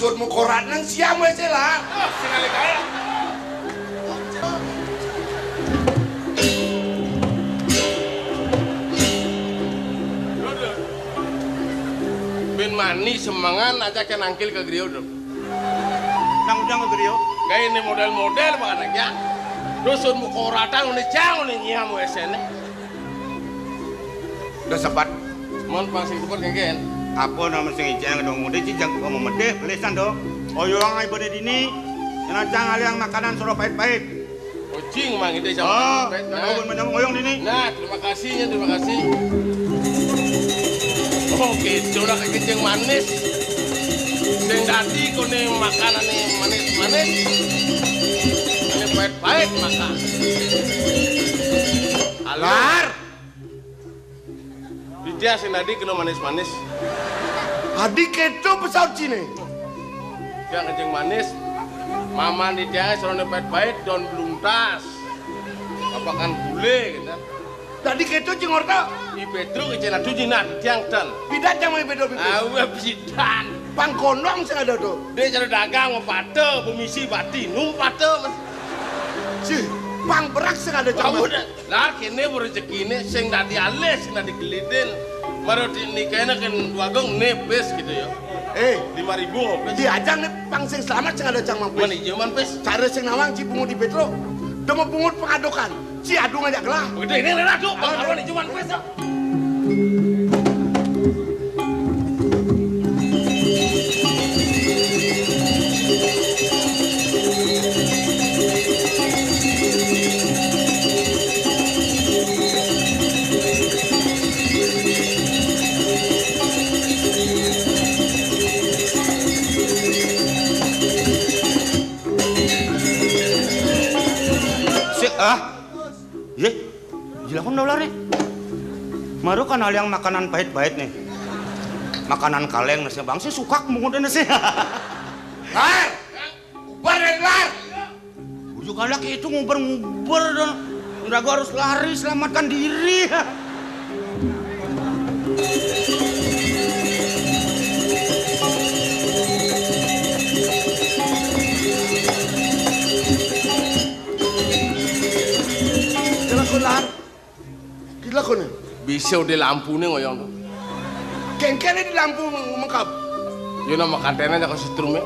maksudmu korat nang siam wes lah. Sekali kaya. Ben mani semangan aja kan angkil ke griyo dong. Nang udang ke griyo. Kayak ini model-model pak anaknya. Dusun mu koratan udah jauh nih nyiam wes ini. Udah sempat. Mon pangsing support kengken. Apa nama sing ijang dong muda cijang kok mau medeh belisan dong. Oyong ai pada dini. Kena cang aliang makanan soro pahit-pahit. Kucing mang itu Oh, sama. nah, menyang oyong dini. Nah, terima kasihnya, terima kasih. Oke, sudah kencing manis. Sing dadi kone makanan nih manis-manis. Ini pahit-pahit makan. Alar. Dia sing dadi kena manis-manis. Adik itu pesawat Cina. Dia kencing manis. Mama di dia selalu pahit-pahit don belum tas. Apakan bule gitu. Tadi itu cingorta. I Pedro ke cina tujinan tiang tan. Bidat yang mau bedo bibis. Awe bidan. Pangkonong sing ada tuh. Dia cara dagang mau pate, bumisi bati, nung pate mas. Si, pang berak sing ada Kamu campur. dah, lah kini rezeki ini, sing dadi alis, sing dadi gelidin. Baru nikahnya kan wagong nepes gitu ya. 5.000 ngopes. Diajang nih pang sing selamat sing ada campur. Mana jaman pes? Cara sing nawang ci pungut di Petro. Demo pungut pengadokan. Ci adu ngajak gelah. Udah ini lah tuh, bang apa nih jaman pes? Ye, jilakon dah lari. Maru kan hal yang makanan pahit-pahit nih. Makanan kaleng nasi bang sih suka mengundang nasi. Lar, ubar lar. Ujuk laki itu nguber-nguber dan udah gua harus lari selamatkan diri. Lar. Gila kau nih. Bisa udah lampu nih ngoyong tuh. Kengkene di lampu mengkap. Yo nama kantena aja kasih strumnya.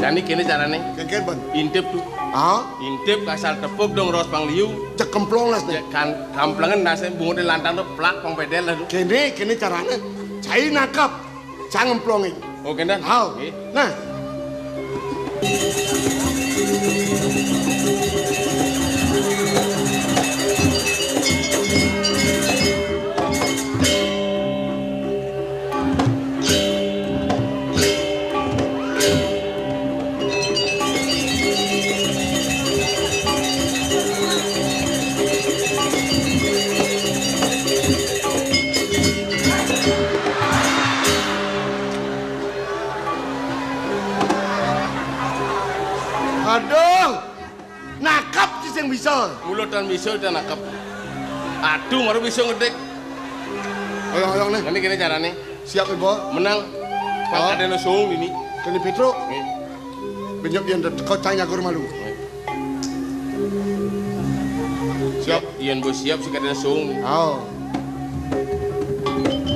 Jadi kini caranya Kengken ban. intip tuh. Ah, Intip kasar tepuk dong ros pang liu. cek kemplong las nih. Kan kamplengan nasi bungut di lantang tuh plak pang pedel lah tuh. Kene caranya. Cai nakap. Cang ngemplongin. Oke dan. Hau. Nah. Aduh, nakap sih yang bisa. Mulut dan bisa dan nakap. Aduh, baru bisa ngedek. Oyong nih. Nanti kini caranya Siap ibu. menang. Kalau ada nosung ini. Kini Petro. Benyok yang kau tanya ke rumah lu. Siap. Ian bos siap sih kada nosung. Oh.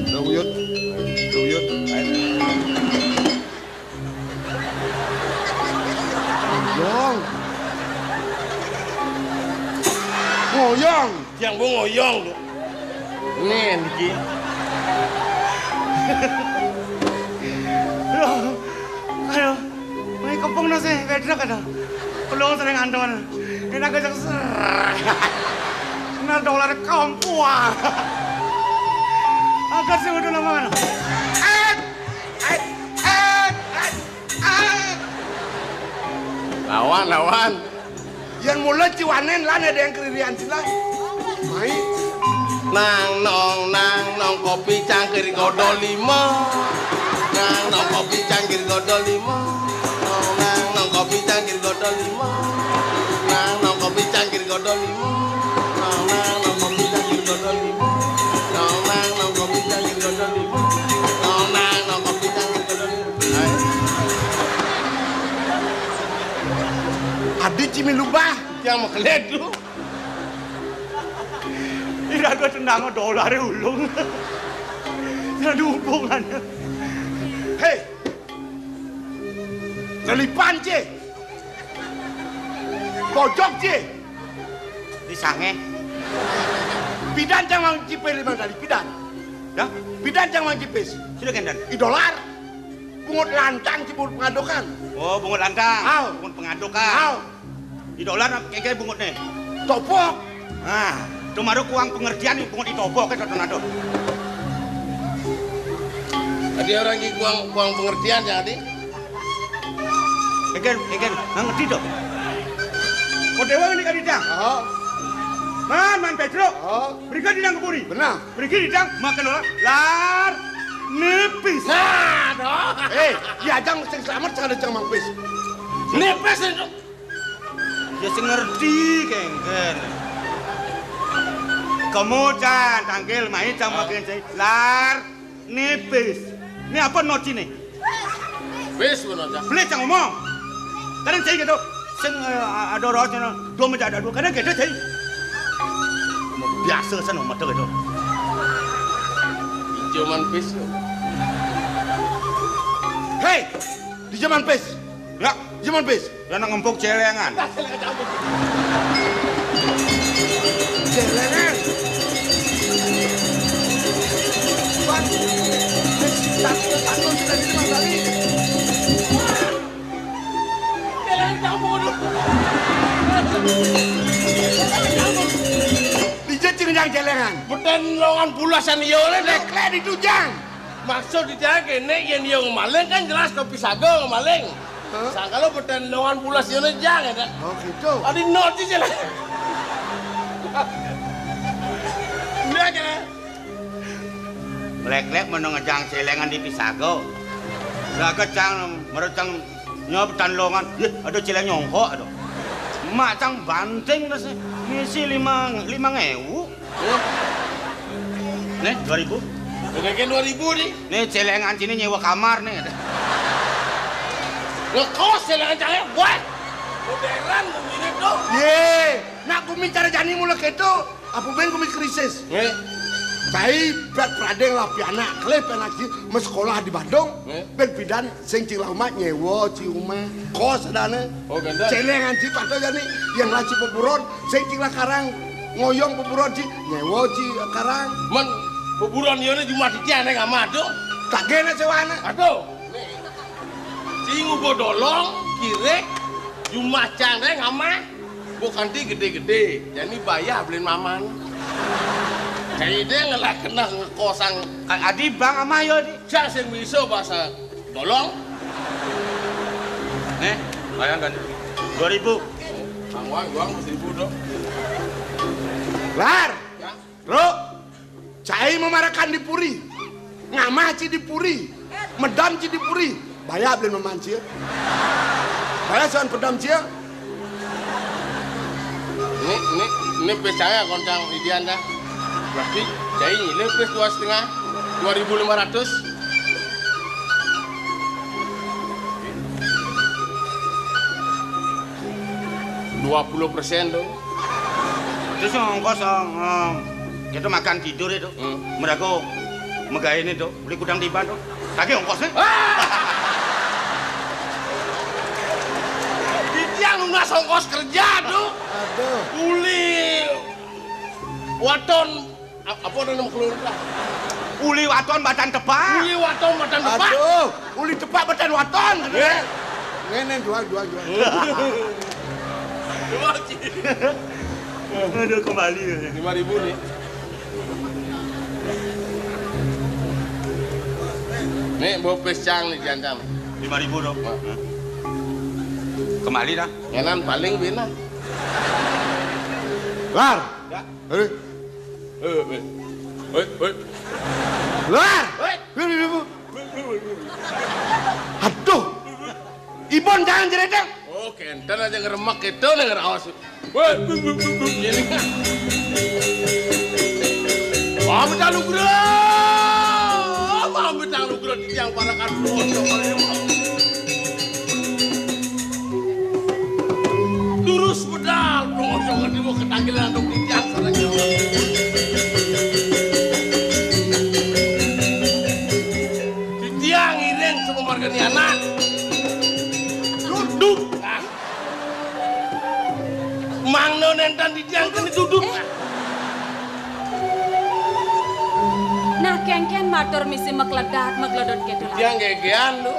Dawuyut. Dawuyut. Ngoyong. Ngoyong. Yang bu ngoyong tuh. Nih, Niki. Ayo, may kapong na si Pedro ka na. Kulong sa ng andoan. Kinaga siya sa... $1 kampua. Agad siya udah naman. Lawan. Yang mulai ciwanen lah ada yang keririan sih lah. Baik. Nang nong kopi cangkir godol 5. Nang nong kopi cangkir godol 5. Nang nong kopi cangkir godol 5. Nang nong kopi cangkir godol 5. Nang nong kopi cangkir godol 5. Nang nong kopi cangkir godol 5. Nang nong kopi cangkir godol 5. cimi lubah. Yang mau keledu. Tidak ada tendang dolar ulung. Tidak ada hubungannya. Hei. Kelipan cie. Pojok cie. Di sange. Bidan jangan cipe 5 kali pidan. Ya, Bidan jangan cipes. sudah kendan. Idolar. Pungut lantang cibur pengadokan. Oh, bungut lantang. Au. Bungut pengadukan. Au. Di dolar kayak bungut nih. Topok. Nah, itu maru kuang pengertian bungut ditobok itu tornado. Ada orang yang kuang pengertian jadi. Egen, ngerti dong. Kau dewa ini kan didang. Oh. Man Petro. Oh. Berikan didang keburi. Benar. Berikan didang makan dolar. Lar nipis. Nah, dong. Diajang sing selamat jangan ada mang pis. Nipis itu. Ya sing ngerti kengken. Kemudian tangkil main jang makin saya. Lar nipis. Ini apa noti nih? Wis benar ya. Beli jangan ngomong. Kadang saya gitu. Sing ada orang dua menjadi dua. Kadang gitu saya. Biasa sana mata gitu. Cuman pis. Hei, di zaman pis. Ya, Zaman pis. jangan ngempuk celengan. Jelengan. Bang, satu sudah di 5 kali. Jalan campur dulu. Dijecing yang jelengan. Beten longan pulasan yo le dek. Lekle ditujang. Maksud di jalan kene yen yo ngemaling kan jelas kopi sago ngemaling. Sangkalo beten longan pulas yo jang ya. Oh gitu. Adi noti jalan. Udah jalan. Lek-lek menengejang celengan di Pisago. Gagecang merecang nyobetan longan. Ada celeng nyongkok aduh. Macang banting terus ngisi 5.000. Nih 2.000. Udah 2.000 nih. Nih celengan sini nyewa kamar nih. Ngekos jalan cahaya buat. Modern begini tuh. Ye, nak kumi cara jani mulai gitu. Apa ben kumi krisis? Cai bet pradeng lah pianak klep anak sih sekolah di Bandung. Ben pidan sing cing lama nyewa ci rumah kos adane. Oh ganda. Celengan ci pato jani yang laci peburon sing cing karang ngoyong peburon ci nyewa ci karang. Men peburuan yo cuma di tiane ngamado. Tak gene sewana. Aduh. Cingu bodolong kirek cuma cane ngama. Bukan ti gede-gede. Jadi bayar beliin maman. Kayak dia ngelak kena ngekosang Kang Adi bang ama yo di. saya sing bisa bahasa dolong. Nih, bayangkan 2.000. Angwang gua 1.000 dong. Lar. Ya. Bro. Cai memarakan di Puri. Ngamah ci di Puri. Medam ci di Puri. Bayar beliin maman ci. Bayar soal pedam ci. Ini percaya koncang idian dah. Berarti cai ini pes 2,5 2.500. %20 dong. Terus ongkos kita makan tidur itu. Mereka megain itu beli kudang tiban tuh. Kaki ongkosnya. Yang lunas ongkos kerja tuh. Aduh. Uli waton apa nama keluarga? Uli waton batan tepak. Uli waton matan depan. Aduh, uli tepak beten waton. Ngene jual. Aduh kembali. 5.000 nih. Nih bawa pescang nih jantam. 5.000 dong. Kembali dah. Enan paling bina. Lar. Ya. Hei. Oi. Lar. Oi. Aduh. Ibon jangan jeredeng. Oh, kenten aja ngeremak itu denger awas. Woi. Ini kan. Wah, betang nugrah. Wah, betang nugrah di tiang parakan dulu. ngosok ini mau ketanggilan untuk dijak sarangnya. Si tiang iring semua marga ni anak. Duduk. Mang nonentan di tiang kini duduk. Nah, kengken matur misi makledot gitu lah. Tiang gegean lu.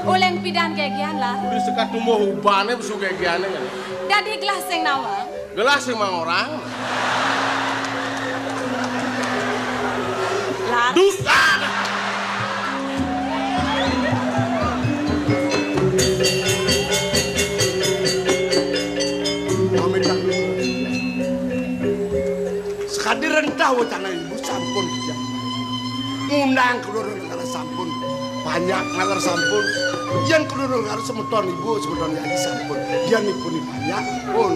Oleng pidan gegean lah. Udah sekat tumbuh hubane besu gegeannya kan. Dadi gelas yang nawang. Gelas emang orang. Lah. Dusta. Sekali rentah wacana ibu sampun jam. Ngundang keluar negara sampun. Banyak ngalar sampun. Yang keluar negara semeton ibu, semeton yaji sampun. Yang ibu ni banyak pun.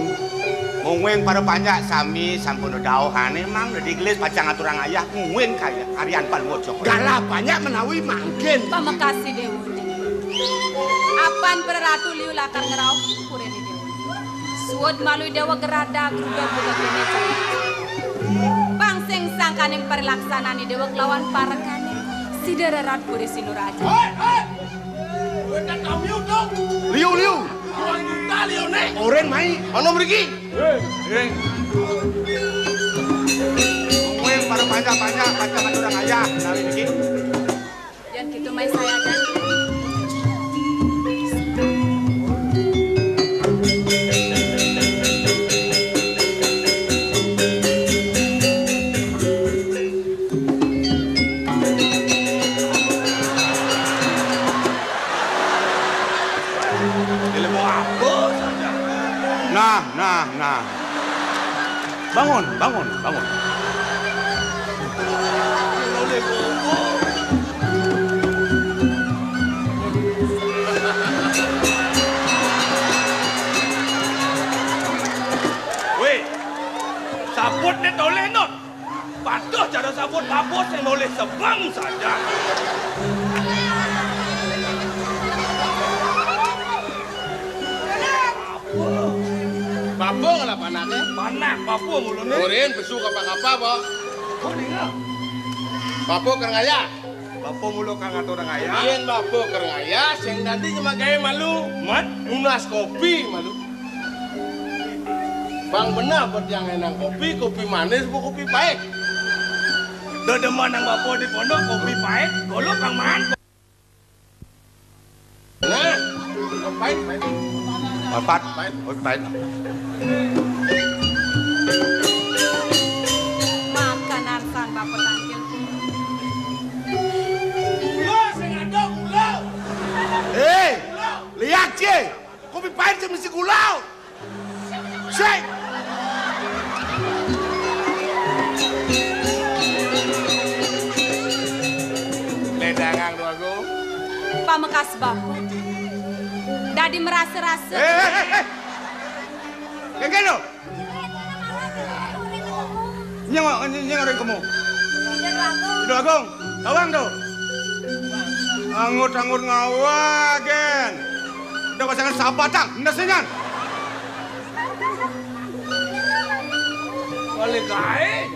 Ngweng para banyak sami sampun dauhane mang udah digelis pacang aturang ayah ngweng kaya Aryan Palmojo. Galah banyak menawi mangkin. Pamakasih Dewi. Apan peratu liu lakar ngerau kureni Dewi. Suod malu dewa gerada gruda buka kene cari. Pangseng sangkaning perlaksanani dewa kelawan parekane. Sidererat puri sinuraja. Wetan kami dong. Liu. Orang juta liu nek. Oren mai. Ono mriki. Ngweng para banyak pacang aturang ayah nawi niki. Yang gitu mai saya dan. Nah. Bangun. Weh, sabut ni toleh not. Patuh cara sabut babos yang boleh sebang saja. Bapo kalau panaknya? Panak, bapo mulu ni. Korean besu kapal-kapal, Pak. Oh, dengar. Bapo kerengaya. Bapo mulu kang aturang ayah. Ien bapo kerengaya, sing nanti cuma gaya malu. Mat, nunas kopi malu. Bang benar buat yang enang kopi manis, kopi pahit. Dedeman yang bapo di pondok kopi pahit, golok kang man. Nah, pahit. Pahit. Makanan sang bapak tangkil. Ulo, sing ada ulo. Lihat je. Kopi pahit je mesti gulau. Sek. Ledangang tu aku. Pamekas bapak. Dadi merasa-rasa. Kayak lo. Nyeng orang kamu. Itu Agung, tawang tu. Angut ngawagen. Udah pasangan sabatang, nasinya. Boleh kaya.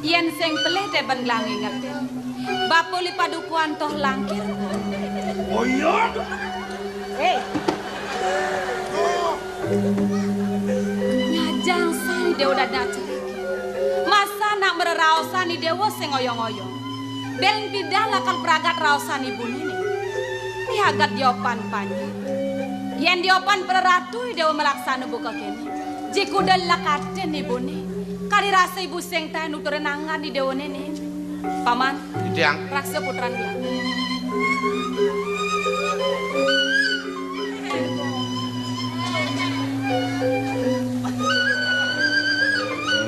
Yen sing pelih teban nglangi ngerti. Bapo li padukuan toh langkir. Oh iya. Ngajang sani dewa dada celik. Masa nak mereraosan ni dewa sing oyong-oyong. Bel bidan lakal peragat raosan ibu ini. Pihagat diopan panjang. Yen diopan pereratu dewa melaksana buka kini. Jiku delakaten ibu ni. Kali rasa ibu sing tahan uturenangan di dewa nene. Paman. Tiang. Raksa putran dia.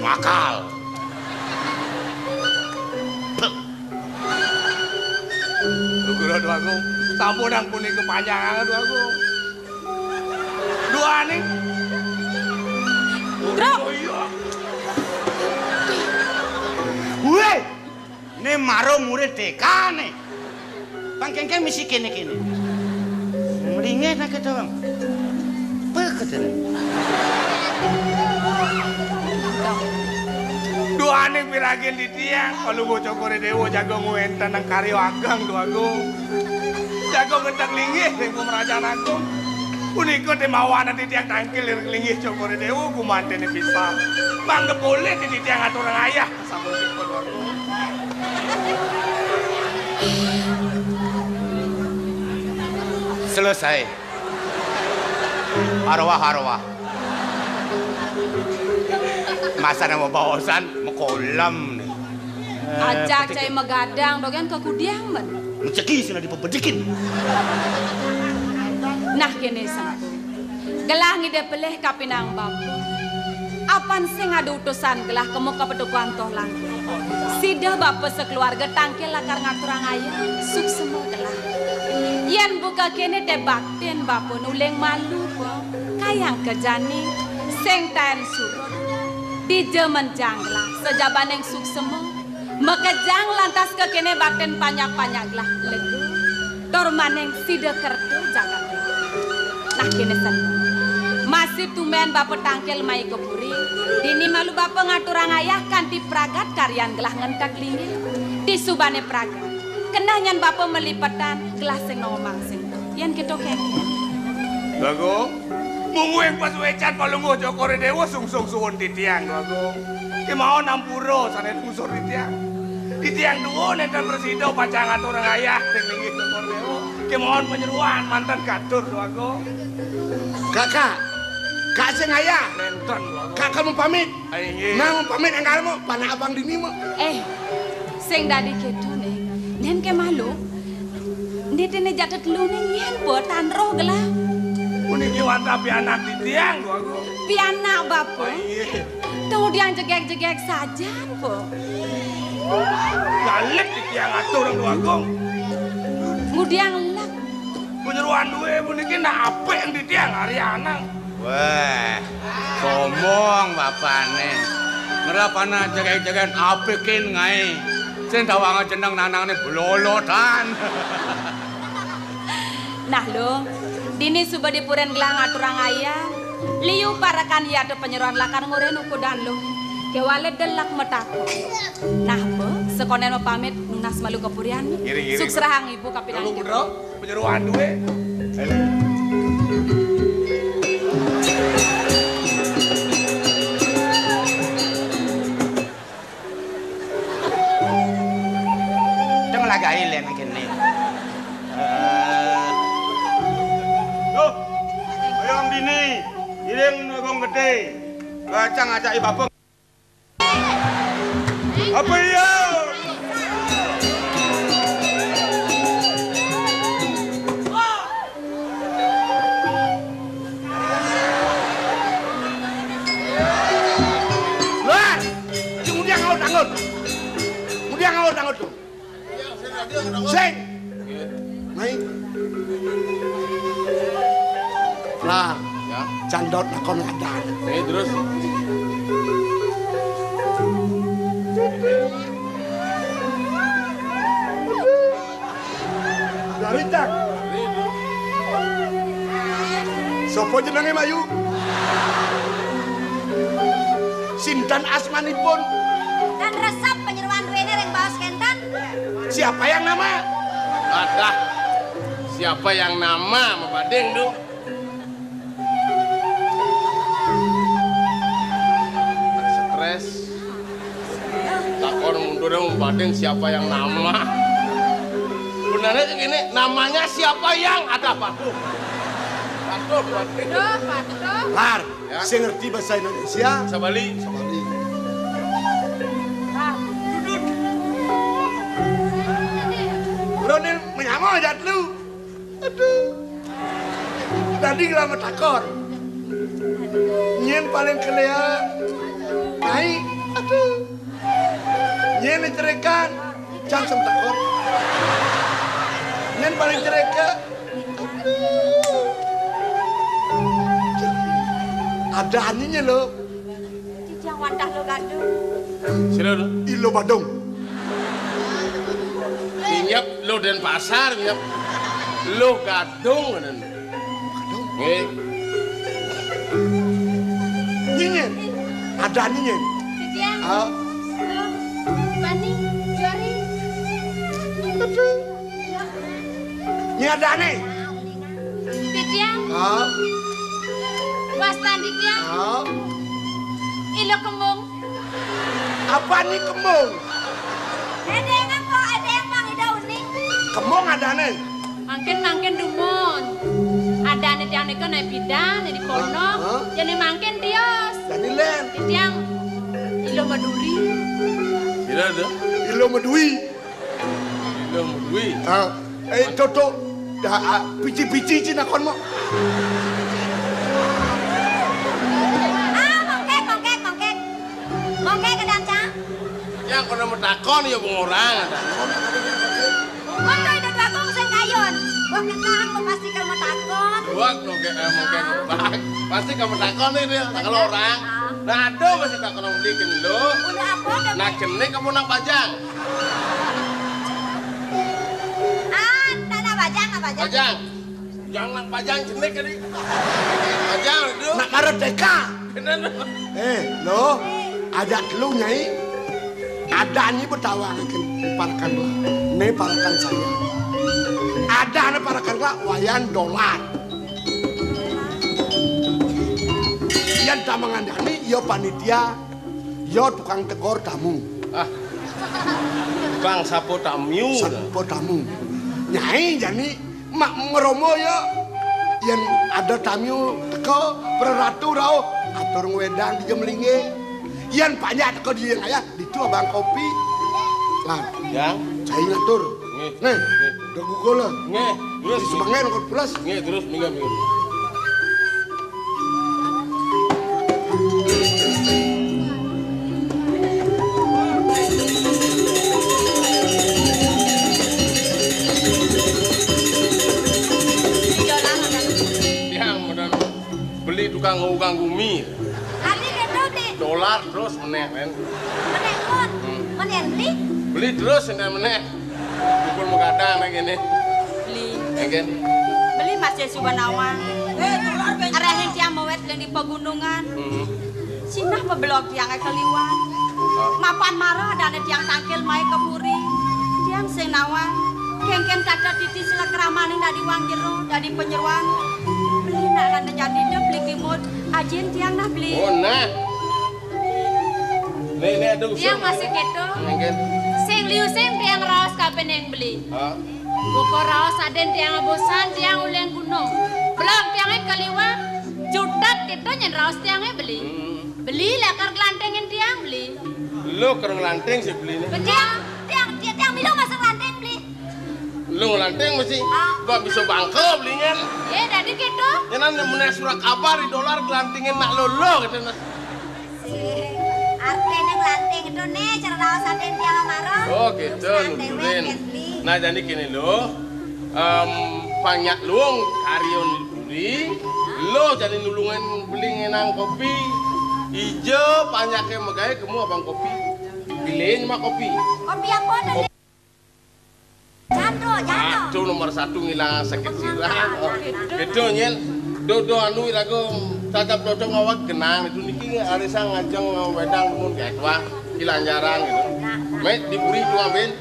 Makal. Dua aku. Sampun ang kuning kepanjangan dua aku. Dua nih. Bro. Weh, ini maro murid TK nih. Pangkengkeng misi kene. Mendingin nak kata bang. Apa kata Maning piragin di tiang kalau mau cokore dewo jago nguenten nang karyo agang do aku. Jago ngentak linggih ning pemerajan aku. Punika temawana di tiang tangkil linggih cokore dewo ku mantene bisa. Mangga boleh di tiang aturan ayah sampun sipun aku. Selesai. Arwah. Masa nama bawasan mekolam nih. Ajak cai megadang dogen ke kudiang men. Menceki sih dipebedikin. Nah kene sampo. Gelah ngide peleh kapinang bapu. Apan sing ada utusan gelah kemu ka petukuan toh lang. Sida bapa sekeluarga tangkel lakar ngaturang ayah suk semua gelah. Yen buka kene debatin bapa nuleng malu po. Kayang kejani sing tan surut. Di jaman janglah sejaban yang suk semua. Mekejang lantas ke kene baten panyak-panyak lah legu. Dormaneng sida kertu jagat. Nah kene sen. Masih tumen bapa tangkel mai kepuri. Dini malu bapa ngaturang ayah kanti pragat karyan gelah ngentak linggil. Di subane pragat. Kenanyan bapa melipatan gelas sing ngomong sing. Yan kita kene. Bago, mungu yang pas wecan palunggo cokore dewa sung-sung suwon di tiang bago. Ki mau nampuro sanes usur di tiang. Di tiang duo nenten presido pacang aturang ayah sing linggih cokore dewa. Ki mohon penyeruan mantan katur bago. Kakak sing ayah. Nenten bago. Kakak mau pamit. Ayo. Nah mau pamit enggalmu panak abang dini mo. Sing dadi keto nih. Nen ke malu. Ndene jatet lu nih yen po tan roh gelah. Puniki wanta pianak di tiang bago. Pianak bapa. Iya. Tuh dia jegek-jegek saja po. Galek di tiang aturang bago. Ngudiang lek. Penyeruan duwe puniki nak apik yang di tiang hari anang. Wah, ngomong bapane. Ngerapana jegek-jegen apikin ngae. Sing dawangan jeneng nanangne blolotan. Nah lo, dini suba dipuren gelang aturang ayam. Liu parakan ya ada penyeruan lakan nguren ukudan lo. Kewale delak metako. Nah po, sekonen mau pamit nunas malu kepurian. Giri-giri. Suk serahang ibu kapinang. Lalu bro, penyeruan duwe. Jangan lagi ailen kene. Ayo ang dini, iring nagong gede. Kacang ajak ibabong. Apa iya? Lah, kemudian ngawur tuh. Sing. Naik. Lah, Ya. candot lakon ladan. Terus. Laritang. Sopo jenenge Mayu? Sinten asmanipun? Dan resep penyeruan duene ring baos kentan. Siapa yang nama? Adah. Siapa yang nama mabading du? Stres. Takon mundur mabading siapa yang nama? Benernya gini, namanya siapa yang ada patuh? Patuh. Lar, Ya. sing ngerti bahasa Indonesia. Sabali. Sabali. Ronel menyamo aja lu. Aduh. Tadi lama takor. Nyen paling kelea. Naik. Aduh. Nyen dicerikan. Cangsem takor. Nyen paling cereka. Ada aninya lo. Cicang wandah lo gadu. Sila du. Ilo Badung. Nyep lo dan pasar nyep. Lo gadung kan. Nggih. Nyenyen. Ada aninya. Cicang. Ah, Wastani, Jori. Nyadane. Tiang. Oh. Wastani tiang. Oh. Ilo kembung. Apa nih kembung? Ada yang mang ida unik. Kembung adane. Mangkin dumon. Adane tiang nika naik bidan di kono. Jadi mangkin tios. Jadi len. Tiang ilo maduri. Kira ada? Ilo medui. Ilo medui. Toto. Pici-pici Cina kon mo. Mongke ke danca. Yang kono metakon ya bung orang. Kono itu bakong sing kayon. Wong ketahang pasti kalau metakon. Buat mongke pasti kamu takon ini kalau orang. Nah aduh masih tak kono belikin lo. Udah apa dah? Nak jenik kamu nang pajang. Tanah bajang. Pajang. Jangan nang pajang jenik kali. Pajang itu. Nak merdeka. Lo. Ajak lu nyai, ada ni bertawa parkanlah, ne parkan saya. Ada ne parkanlah wayan dolar. Yang tamangan dani, yo panitia, yo tukang tegor tamu. Tukang sapo tamu. Sapo tamu. Nyai jadi mak ngeromo yo, yang ada tamu teko peratu rau atur wedang di jemlinge. Yan banyak kau dia ayah itu abang kopi lah yang saya ngatur nih udah google lah terus semangat ngikut plus terus minggu yang modal beli tukang gumi dolar terus meneh men. Meneh kon. Meneh beli terus meneh. Pukul mengadang nang kene. Beli. Beli Mas Yesus Banawan. Dolar ben. Arahin tiang mawet yang di pegunungan. Sinah pebelok tiang keliwan. Mapan marah dan tiang tangkil mai kepuri. Tiang sing nawan. Kengken kaca titi sila keramane ndak diwang jero, dari penyeruan. Beli nak lan jadi de beli kimut. Ajin tiang nah beli. Oh nah. Nih ada usul. Tiang masih keto. Sing liu sing tiang raos kapan yang beli. Buko raos aden tiang abosan tiang ulen gunung. Belum tiangnya keliwat. Jutat itu nyen raos tiangnya beli. Beli lakar kelantengin tiang beli. Lo kerang lanteng sih beli nih. Tiang minum masuk lanteng beli. Lo lanteng mesti. Gak bisa bangke belinya. Ya dari keto. Jangan meneh surat kabar di dolar kelantengin nak lo gitu. Artinya ngelanting itu nih cara rawas aden tiang amarong. Oh gitu nunturin. Nah jadi gini lo, banyak luang karyon beli, lo jadi nulungan beli ngenang kopi, hijau banyaknya megaya kamu abang kopi, pilihin mah kopi. Kopi apa nih? Jando. Itu nomor 1 ngilang sakit sirah. Gitu nyel, dodo anu ilago. Tatap dodong awak genang itu niki arisa ngajeng wedang mun kayak tua kilanjaran gitu. Met diburi dua ben.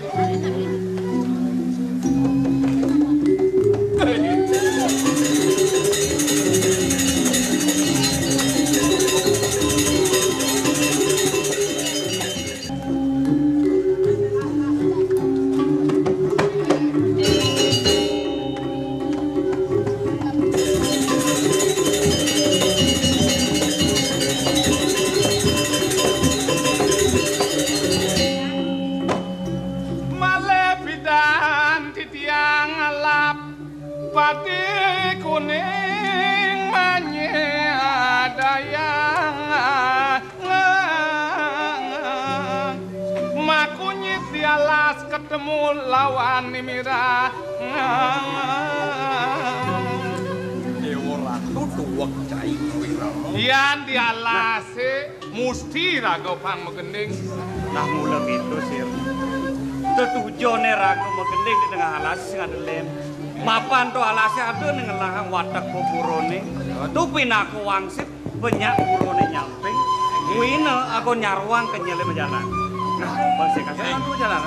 Pati kuning menyadayang makunyit dialas ketemu lawan nimira Dewa Ratu tuwek cai yan dialas musti raga pang megending nah mula gitu sir tetujone raga megending di tengah alas sing adelem mapan to alasnya ada nih ngelahang watak popurone tu pinaku wangsit banyak purone nyamping wina aku nyarwang kenyele jalan Masih kasih anu jalan.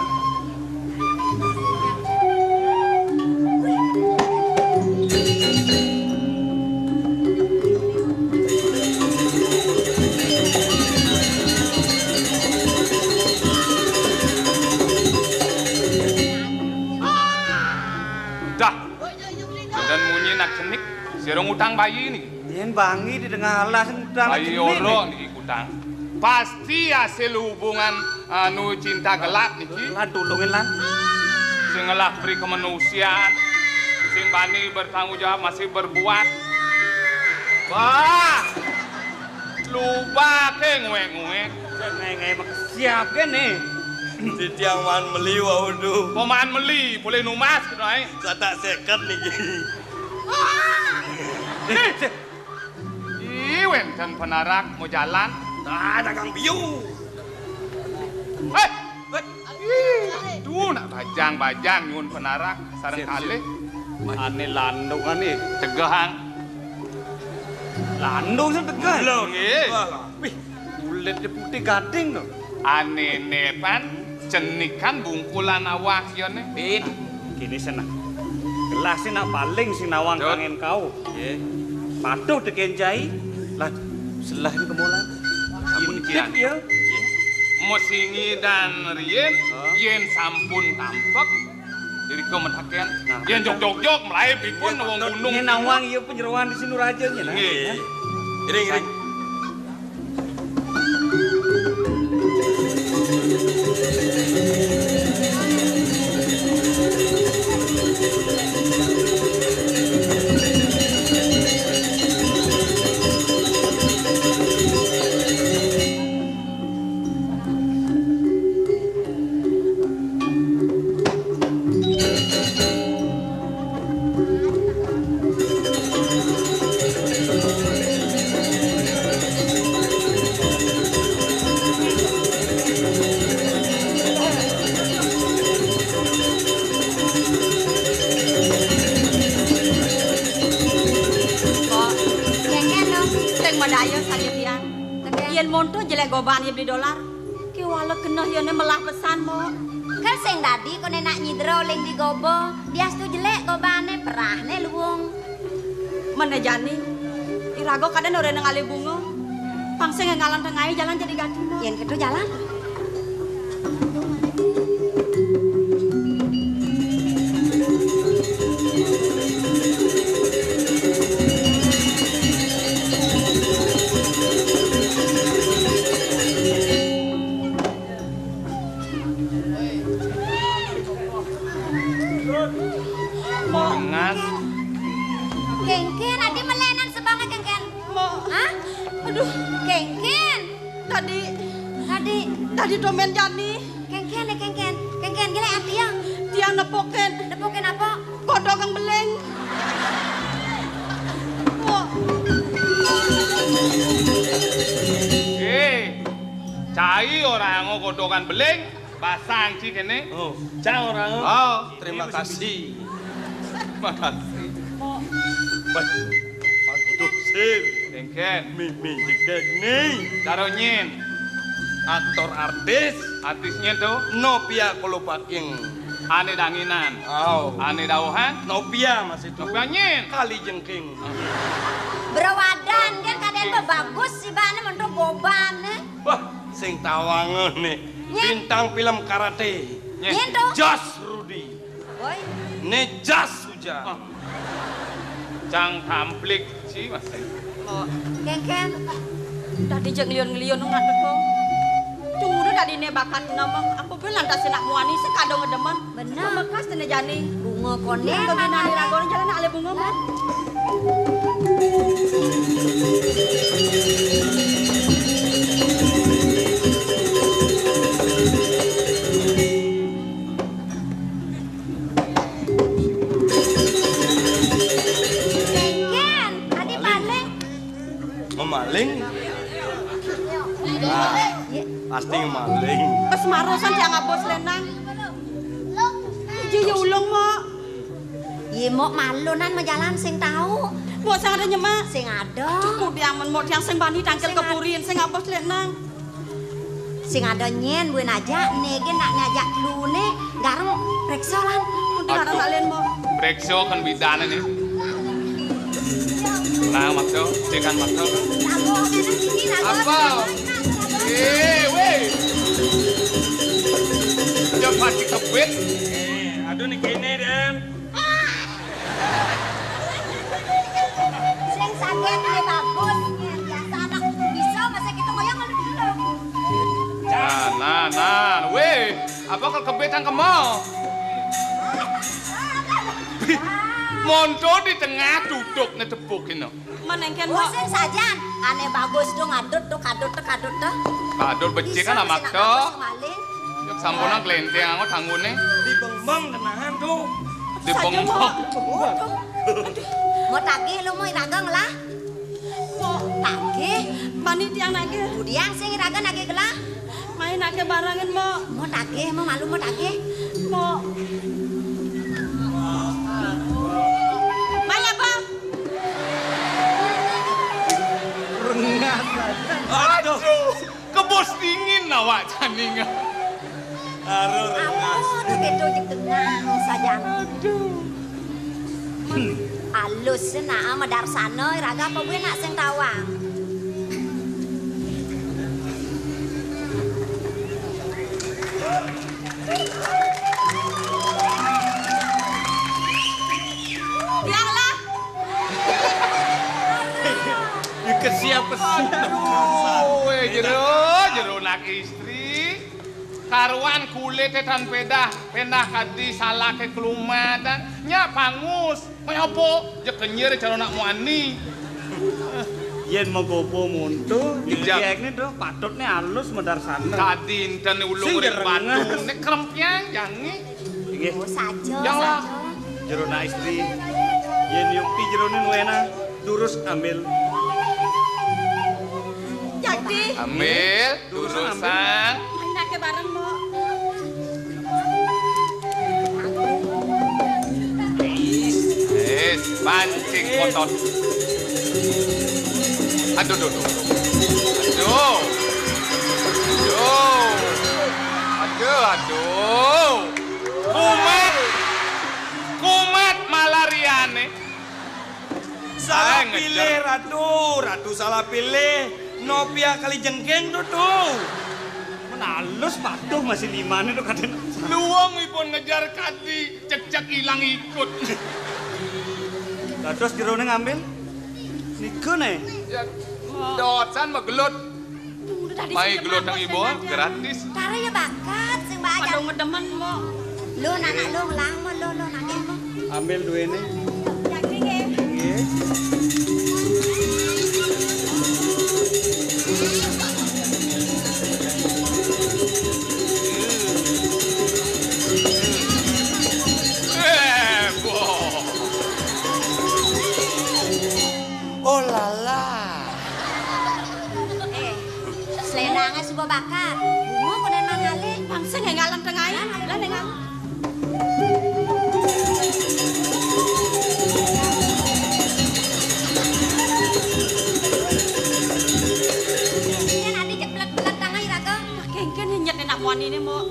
Dah. Dan munyi nak cenik, sirong utang bayi ni. Yen bangi di tengah alas utang. Bayi oro niki utang. Pasti hasil hubungan anu cinta gelap niki. Lan tulungin lan. Sing ngelak beri kemanusiaan, sing bani bertanggung jawab masih berbuat. Wah, lupa ke nguek-nguek. Ngai siap kene. Di tiang man meli waduh. Pemain meli, boleh numas gitu ay. Satak seket niki. Iwen dan penarak mau jalan. Nah, dagang biu. Tuh nak bajang-bajang nyun penarak sareng kali. Ane landung ane. Tegahang. Landung sing tegah. Lho nggih. Wih, kulit putih gading to. Ane nepan cenikan bungkulan awak yone. Pin, kini senang. Gelas nak paling sinawang kangen kau. Nggih. Patuh tekenjai. Lah selah ni kemolan. Sampun kian. Ya. Mosingi dan Rien, yen sampun tampak. Jadi kau mentaken. Yen jok-jok mulai pripun wong gunung. Ini nawang iya penyeruan di sini raja nya. Nggih. Iring. Goban ya beli dolar. Ki wala kena yone melah pesan mo. Kan sing tadi kone nak nyidro ling di gobo, dia stu jelek gobane perahne luwung. Mana jani? Irago kadang ora nang ale bunga. Pangsing ngalan tengahe jalan jadi ganti mo. Yen kedo jalan. Kengken, adi melenan sebanget kengken. Mo. Hah? Aduh, Kengken. Tadi domen jani. Kengken ya kengken. Kengken gile ati ya. Tiang nepoken. Nepoken apa? Kodok kang beleng. Mo. Cai orang ngodokan beleng, basang sih kene. Oh, cang orang. Oh, Terima kasih. Terima kasih. Aduh, Sim. Kengken. Mimi jegek nih. Karo nyin. Aktor artis. Artisnya tuh Nopia Kolopaking. ane danginan. Oh. Ane dauhan. Nopia mas itu. Nopia nyin. Kali jengking. Berawadan kan kadang bagus sih bane mentok goban. Wah, sing tawangan nih. Bintang film karate. Nyen tuh. Jas Rudi. Woi. Ne jas Suja. Cang tamplik sih mas. Kengken. Tadi jeng ngelion-ngelion ngadek kok. Cuma tadi ne bakat nama apa pun lantas nak muani sekado ngedemen. Bener. Bekas tene jani. Bunga konen Yang mana kebina diragone jalan ale bunga man. Kengken, adi maling. Maling? Nah, pasti maling. Pas marosan jangan ngabos lenang. Iya ulung mo. Iya mau malunan majalan sing tahu. Mau sang ada nyemak. Sing ada. Cukup yang mau yang sing bani tangkel kepurin sing ngabos lenang. sing ada nyen buin aja nege nak ngajak lune gareng reksa lan untuk gareng kalian mau reksa kan bidana nih nah makso dekan makso apa weh cepat kita bet aduh nih kene dem sing sakit nih bagus biasa anak bisa masa kita ngoyong dulu. Nah, weh, apa kalau kebetan ke mall? Mondo di tengah duduk ngedebukin no. Menengken bosen saja, aneh bagus dong kadut tuh. Kadut becik kan amak tuh. Yuk sampuna kelenteng aku tanggune. di bengbang tenahan tuh. Di bengbang. Mau tagih lu mau iragang lah. Mau tagih, mani tiang nage. Budiang sing iragang nagih gelah. Main nage barangin Mau tagih, mau malu mau tagih. Mau. Maya bang. Rengat. Aduh, kebos dingin nawak janingan. Aduh, rengat. Aduh, betul jek tenang saja. Aduh. Alus na ama darsana iraga apa gue nak sing tawang. Biarlah. Kesiap. Weh, jero nak istri. Karuan kulit dan pedah kadi salah ke kelumatan. Nya pangus. May apa? Ya kenyer cara nak muani. Yen menggopo muntu, Ijak. ini tuh patutnya halus medar sana. Kadin dan ulung urip batu. Nek krempyang jangi. Nggih. Oh saja. Janganlah. Jero na istri. Yen yukti jero ni nuena, durus ambil. Jadi. Ambil durusan. Main nage bareng mo. Pancing kotor. Aduh. Kumat malariane. Salah pilih ratu salah pilih. Nopia kali jengkeng tuh. Menalus patuh masih 5 nih tuh kadang. Luang ipun ngejar kadi, cek hilang ikut. Terus jerone ngambil. Niku nih. Ya, dosan mah gelut. Mai gelut yang ibu gratis. Kare ya bakat sing mbak aja. Padung ngedemen mo. Lu anak lu lang mo lu nake mo. Ambil duene. Jadi nggih. Nggih. Oh lala. Selendangnya sebuah bakat. Bunga konen mangale. Bangsa ngengalan tengahnya. Lah nengal. Kan adi jeblek-blek tangan iraga. Kengken nyet enak muani ini mo.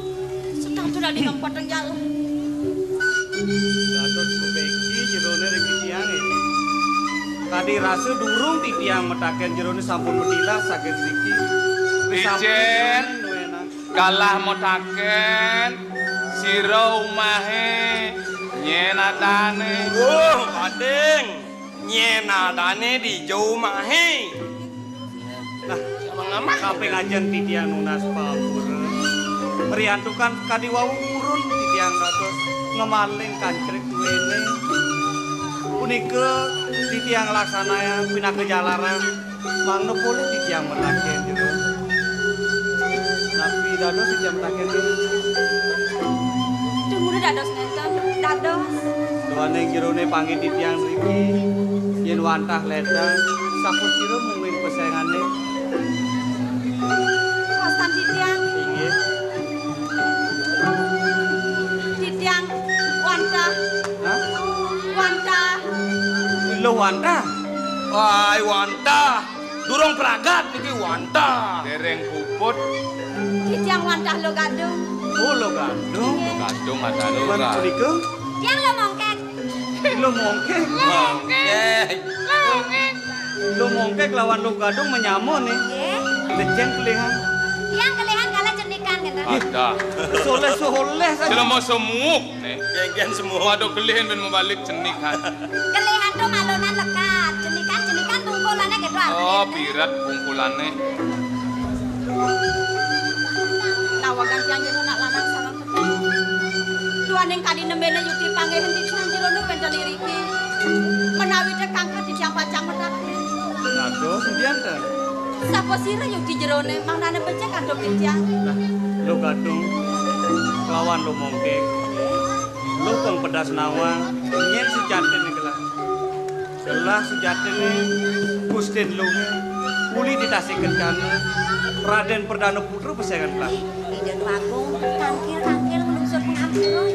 Sedang tuh dari ngempot yang jalan. Terus kubeki jerone regi tiang ini. Tadi rasa durung ti tiang metaken jerone sampun bedilah sakit siki. Ijen kalah motaken sira umahe nyenadane. Oh, Badeng. Nyenadane di jauh mahe. Nah, sampai ngajen ti tiang nunas pamur. Priantukan kadi wawurun ti tiang dados ngemaling kancrek duene. Punika ti tiang laksana pinake jalaran mangno boleh ti tiang metaken jero. Tapi dados ti tiang metaken Tunggu dados nenten. Dados. doane jerone panggih ti tiang mriki yen wantah ledang sampun sira mungkin pesengane Kawasan Titiang. inggih. Titiang. Wanta. Hah? Wanta. Lho wantah. Wai wanta. Durung peragat iki wanta. Dereng puput Tiang wantah lo gadung. Oh, lo gadung. Gadung ada lo. Mana punika? Tiang lo mongkek. Lo mongkek. Lo mongkek lawan lo gadung menyamun nih. Nggih. Lecen kelihan. Tiang kelehan kala cenikan ngeten. Ada. Soleh saja. Jelema semuk nih. Geng-geng semua. Waduh kelihin ben mau balik cenik kan. Kelehan tuh malonan lekat. Cenikan tungkulannya gitu Oh, pirat pungkulannya. Nawagan tiang jero nak lanang salam ketemu. Duaning kadi nembene yuti panggihan di tiang jero nu pencan iriki. Menawi teh kangkat di tiang pacang menak. Aduh, sedian teh. Sapa sira yuti jerone manane becek kandung di tiang. Nah, lo gadung lawan lo mongkek. Lo peng pedas nawang, nyen sejate nih gelah. Gelah sejate nih, Gustin lo uli ditasih kencana. Raden Perdana Putra pesengan gelah. Ide Agung tangkil menunsut pengambil.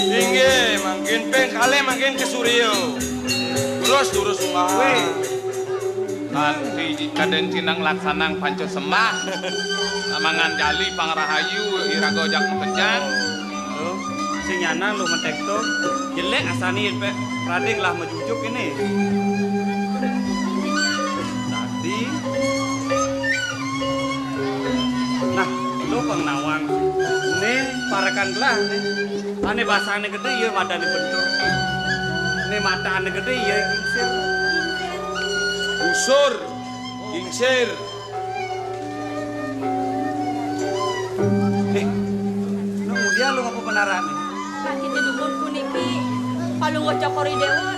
Tinggi, makin peng kali makin ke Suryo. Terus umaha. Nanti kaden cinang laksanang panco sembah. Amangan jali pangrahayu irago jak mekejang. Lo, si nyana lo mentek tuh, jelek asani pe. Raden lah mejujuk ini. Tadi, nah, lo pengnawang. Nih, parakan gelah nih. Ane basahnya gede, ya madane bentuk. Nih mata ane gede, ya gingsir. Busur, gingsir. Lo kemudian lo ngapa penaran nih? Lagi di dukun kuniki. Kalau ngocok kori dewa.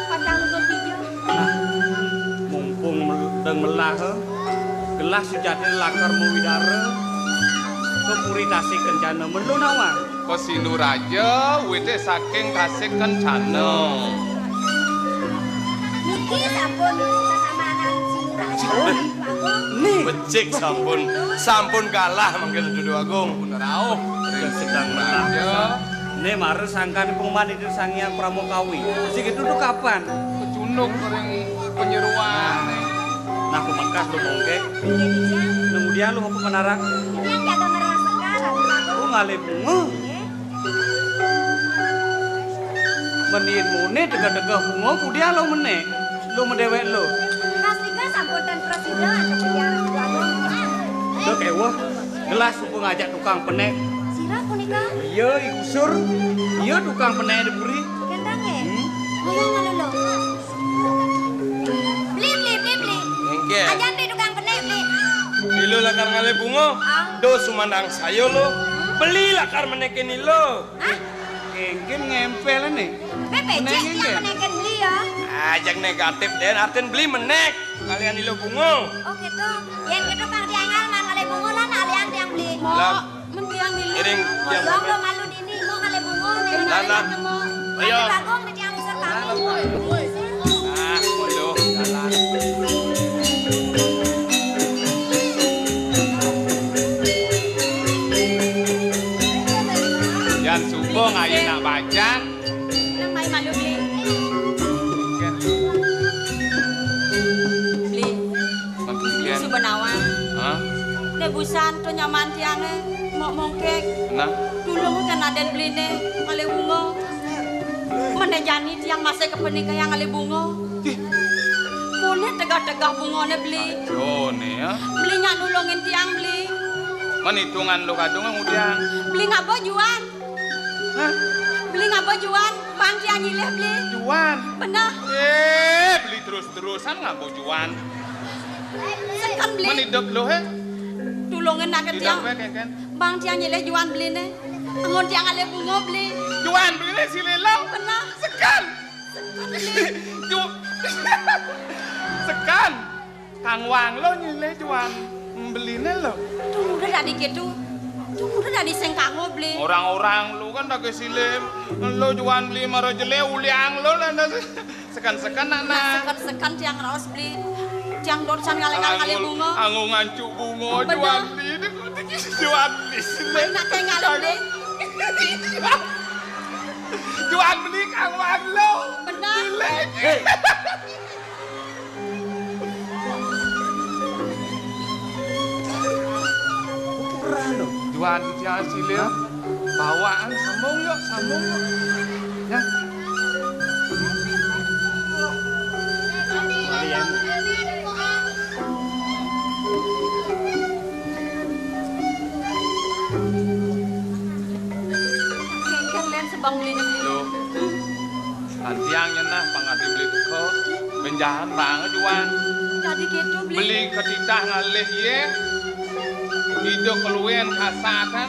Pacang untuk hijau. Nah, mumpung deng melah, gelah sejati lakar mewidara, kepuri tasik kencana melu nawang. Kosinu raja wite saking tasik kencana. Niki sampun kesamanan sinura. Nih, Becik sampun kalah manggil Dudu Agung. Rauh sedang melah. Nih mares sangkan pengumuman itu sangiang pramukawi. Segitu tuh kapan? kecunuk kering penyeruan. Nah, aku mengkas lo mongkek. Kemudian lo ngapa penaran? Yang jaga merah sekarang. Lo ngalih bunga. Menin mune degah-degah bunga, kemudian lo meneh. Lo medewek lo. Kasika sampun dan presiden atau penjara Agung. Lo kewah, gelas suku ngajak tukang penek. Sira punika. Iya, igusur. Iya, tukang penek diburi. Gendang ya? Ngomong malu lo. Beli. Engke. Ajan di tukang penek beli. Ilo lakar ngale bungo. Do sumandang sayo lo. Beli lakar menekin ilo. Hah? Kengken ngempel nih. PPC yang menekan beli ya? Ajak negatif den arten beli menek. Kalian ilo bungo. Oh gitu. Yang gitu pang diangal man ngale bungo lan alian yang beli. Lah, Mendiang dulu. iring tiang Ngomong beli. lo malu dini mau ngale bungo nih. Lan. Ayo. Bagong di tiang besar kamu. Nah, ayo jalan. Jan subo ngayu nak bacang. Nang mai malu beli. Beli. Makin. Susu benawang. Hah? Nebusan to nyaman tiange mau mongkek. Nah, Dulu mu kan aden beli ne ngale bungo. Menejani tiang masih kepenika yang ngale bungo. Boleh tegah-tegah bungone beli. yo nih ya. Beli nyak nulungin tiang beli. Man hitungan lo kadung kemudian. Beli ngapa juan? Hah? Beli ngapa juan? Bang tiang nyileh beli. Juan. Benar. Beli terus-terusan nggak bojuan. Sekan beli. Man hidup lo he. Tulungin nak Hidup tiang. we kan. Bang tiang nyileh juan beli ne. Angon tiang ngale bungo beli. Juan beli si lelau. Benar. Sekan. Sekan. Kang Wang lo nyile juan. Beline lo. Tuh udah dari gitu. Tuh udah dari sengkango beli. Orang-orang lu kan tak silim. Lo juan beli maro jele uliang lo lah. Sekan-sekan nak. Sekan tiang raos beli. Tiang dorsan ngale bungo. Angu ngancuk bungo Bener. juan beli. Juan beli sile. Nak teh ngale beli. Juan beli Kang Wang lo. Benar. Sile. Juan Titiang Silil. Bawaan sambung yuk. Ya. Kalian. Kalian sebang beli Loh. Titiang nyenah pangati beli teko. Benjahan banget Juan. Tadi gitu Beli ketitah ngalih ye. Hidup keluwen kasatan.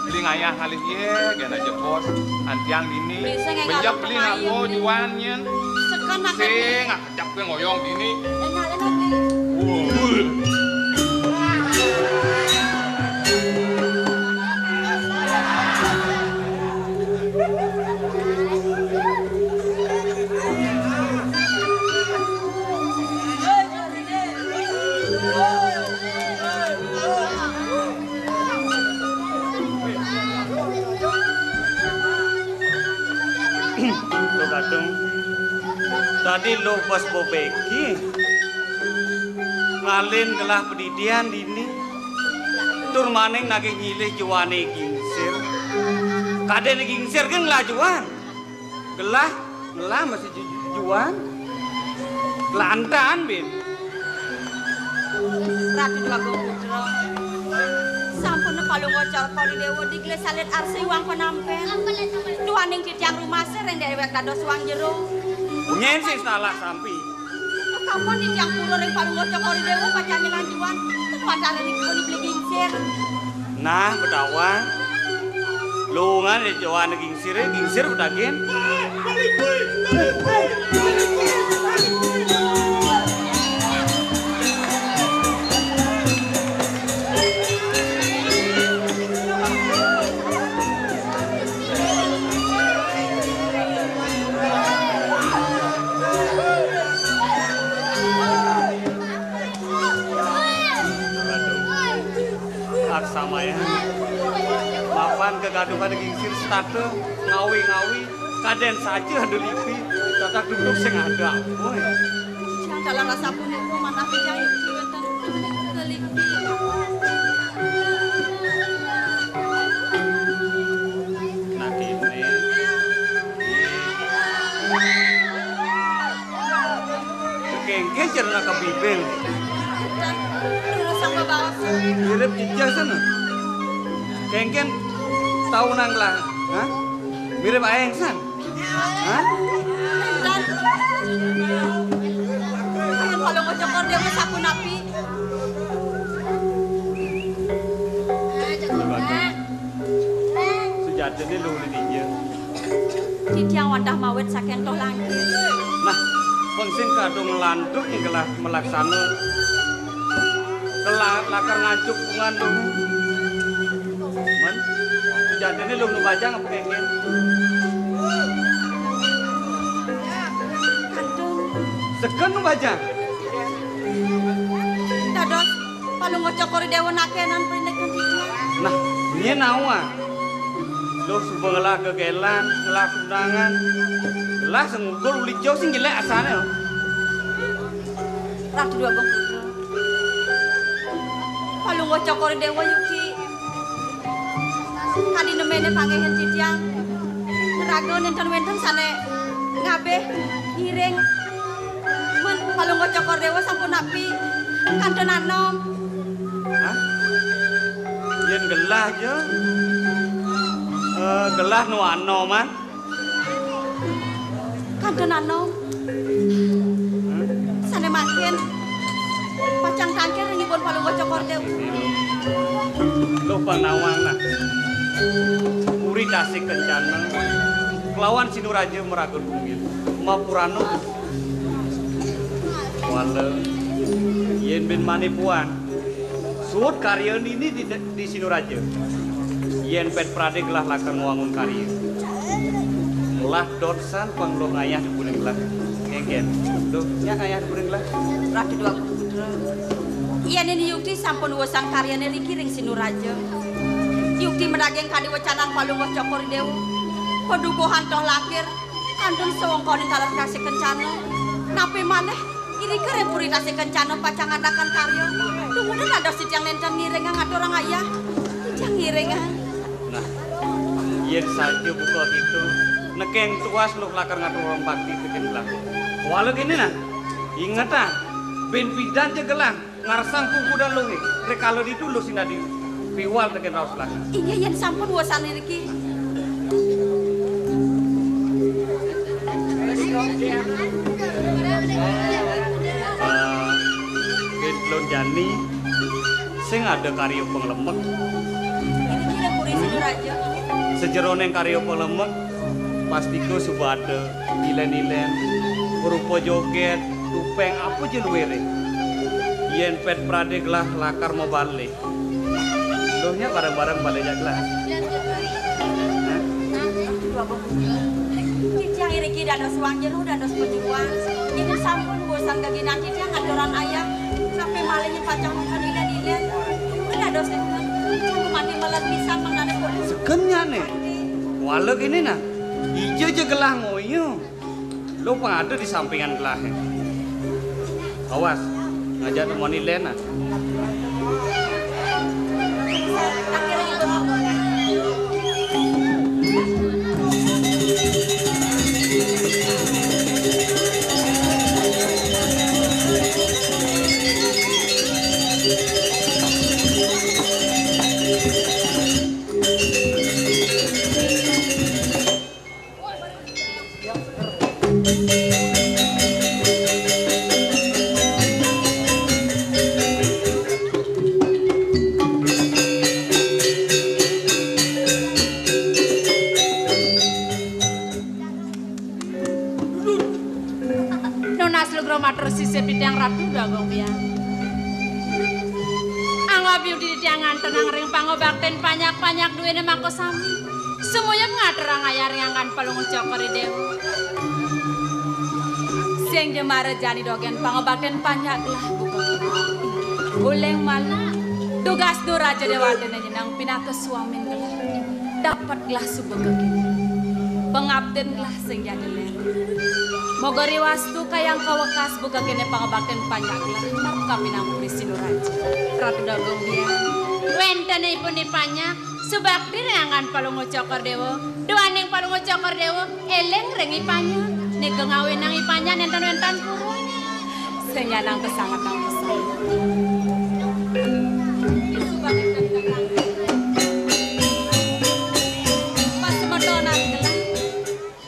Beli ngayah ngalih ye. Gana jepot. Antiang dini. Benjak beli ngako Juan nyen. Sekan nak Sing ngakejap ke ngoyong dini. enak beli. Lo kadung. Tadi lo pas bobeki. Ngalin gelah pendidian dini. Tur maning nage nyilih juane gingsir. Kadene gingsir kan ngelajuan. Gelah masih juan. Gelantan bin. Ratu Bagong Putra. Sampun kalau ngocor kori dewa digles salit arsi wang penampen. Duaning titiang rumah seren dewek dados wang jero. Nyen sing salah sampi. Kapan titiang pura ring palu ngocor kori dewa pacanya lanjuan. Padahal ini kau dibeli gingsir. Nah, bedawang. Lungan di jawan gingsir bedagen. Sama ya. Mapan kegaduhan gingsir state ngawi-ngawi kaden saja ada lipi tatak duduk sing ada. Woi. Yang dalam rasa punya mana pijai wonten kelipi. Nadine. Kengken cerna ka bibel. Sama bawas. Mirip jejak sana. Kengken tahu nang lah. Hah? Mirip aeng san. Hah? Dan kalau ngocokor dia mah sapu napi. Sejatine lu di dia. Titiang wadah mawet saken toh langit. Nah, pengsin kadung ngelantuk yang gelah melaksana lakar ngancuk bungan lu. Man, sejatine lu nu baca apa kengken? Kandung. Seken nu baca. Dados palu ngocokor dewa nakenan perindekan titiang. Nah, ini nawa. Lu subuh ngelah kegelan, ngelah undangan. Lah senggol uli jauh sing gila asane. Ratu Dua Bang Putra. Palu ngocokor dewa yuki. Kadi nemene pangehen titiang. Neraga nenten wenten sane ngabeh ngiring. Men palu ngocokor dewa sampun napi kanten anom. Hah? Yen gelah aja. Gelah nu anoman. Kanten anom. Sane makin pacang tangkir ngipun palu ngocokor dewa. Lu panawang lah. Uri dasik kencana. Kelawan Sinuraja Meragul Bumil. Mapurano. Wala. Yen bin manipuan. Suut karya ini di Sinuraja. Yen pet prade gelah lakar ngwangun karya. Lah dorsan panglong ayah di buning lah. Ngegen. Duh, nya ayah di buning lah. Ratu Dua Putra. Iya ini yukti sampun wesang karyane riki ring Sinuraja. Yukti menageng kadi wacanan palu ngocokor dewa. Pedukuhan toh lakir. Kandun sewongkoni talar kasih kencana. Napi maneh iri kere puri kasih kencana pacang adakan karya. Tungguin ada sit yang nenten ngiring ngatur orang ayah. Cang iringan. Nah, yen saja buka itu, nekeng tuas lu lakar ngatur orang bakti teken belah. Walau gini nah, inget ah, ben bidan jegelang, ngarsang kuku dan lungi, rek kalau ditulus sih nadi, piwal teken raus lah. Iya yen sampun wasan iki. Gentlon Jani, sing ada karyo penglemek. Ini kira kuri sidur aja. Sejeroneng karyo penglemek, pastiku sudah ada ilen-ilen, berupa joget, tupeng apa je luwere. Yen pet pradek lah lakar mau balik. Dohnya bareng-bareng balik jaglah. Cicang iriki dados wang jeru dados pejuang. Ini sampun bosan gaginan cicang ngadoran ayam sampai malahnya pacang makan ilen-ilen. Ini dados itu. Cicang mati melet bisa menganes kok. Sekenya nih. Walau ini nah, hijau je gelah ngoyo. Lo pengada di sampingan gelah. Awas, ngajak teman ilen nah. Tenang ring pangobakten panyak-panyak duwene mako sami. Semuanya ngaterang ayar ngangan palung cokori dewa. Sing jemare jani dogen pangobakten panyak lah buka. Uleng malah tugas do raja dewata nyenang pinaka suamin gelah. Dapatlah subega kini. Pengabden lah sing jadi len. Mogori wastu kayang kawakas buka kene pangobakten panyak lah. Marka pinang prisinu raja. Ratu dagong dia. Wenten ipun ipanya subakti rengangan palungo cokor dewo doaning palungo cokor dewo eleng reng ipanya nege ngawinang ipanya nenten-nenten purun senyanang kesangat nang pesan pas medonan gelah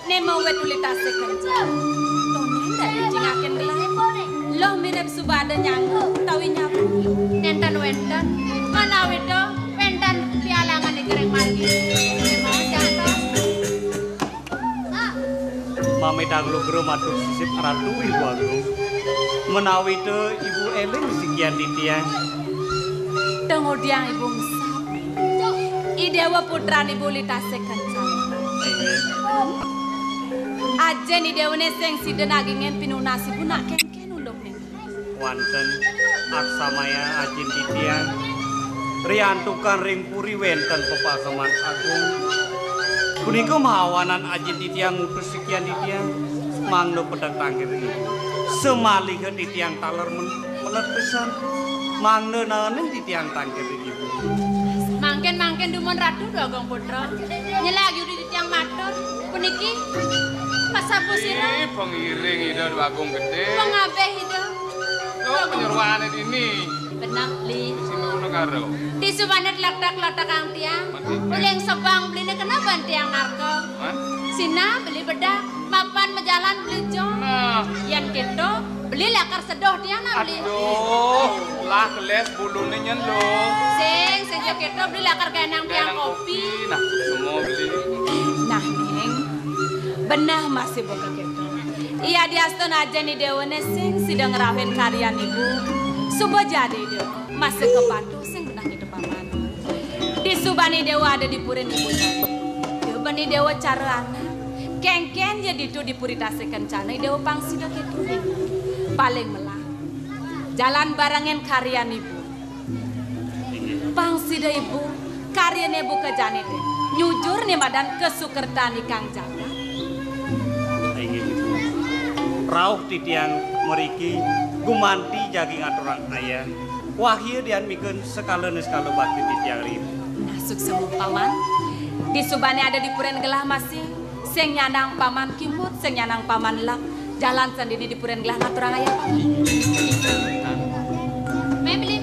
nemo wetulitase kencang tonen dan jingaken gelah loh mirip subada nyanggu tawi nyapu nenten wenten mana itu pendan pialangan di gereng margi mau jatuh Mami daglo gero matur sisip ratu ibu agung menawi itu ibu eling sekian titian tengok diang ibu ngesap idewa putra ibu litase kencang ajen idewa neseng si denagingen pinunasi bu nak ken undok nih wanten aksamaya ajen titian riantukan ring puri wenten pepakeman agung. Punika mahawanan ajin titiang ngutus sekian titiang mangno pedang tangkir ini. Semalih titiang taler melet pesan mangno nanen titiang tangkir ini. Mangken dumon ratu dogong putra. Nyelagi di titiang matur. Puniki pasapu sira. Pengiring ida agung gede. Pengabeh ida. Oh penyerwane ini. Benang li. Sinono karo. Di subanet letak kang tiang. Uleng sebang beli kenapa tiang narko? Sina beli bedak, mapan mejalan beli jong. Nah, yang gitu beli lakar sedoh tiang na beli. Aduh, lah keles bulune nyen lo. Sing jo gitu beli lakar ganang tiang kopi. Nah, semua beli. Nah, Neng. Benah masih buka gitu. Iya diaston aja nih dewane sing sidang ngerawen karyan ibu. Subuh jadi deh, masih ke Patu sing benah di depan mana. Di Subani Dewa ada di Purin ibu. Subani Dewa cara anak. Kengken jadi itu di Puritase Kencana. Dewa pangsida gitu. Paling melah. Jalan barangen karyan ibu. Pangsida ibu, karyan ibu ke jani deh. Nyujur nih madan kesukertani Kang Jaga. Rauh titiang meriki gumanti jagi ngaturan ayah. Wahia dian mikun sekala bakti titiang rin. Nah sukses paman. Di subane ada di puren gelah masih. Sing nyanang paman kimut, sing nyanang paman lak. Jalan sendiri di puren gelah naturang ayah paman. Beli.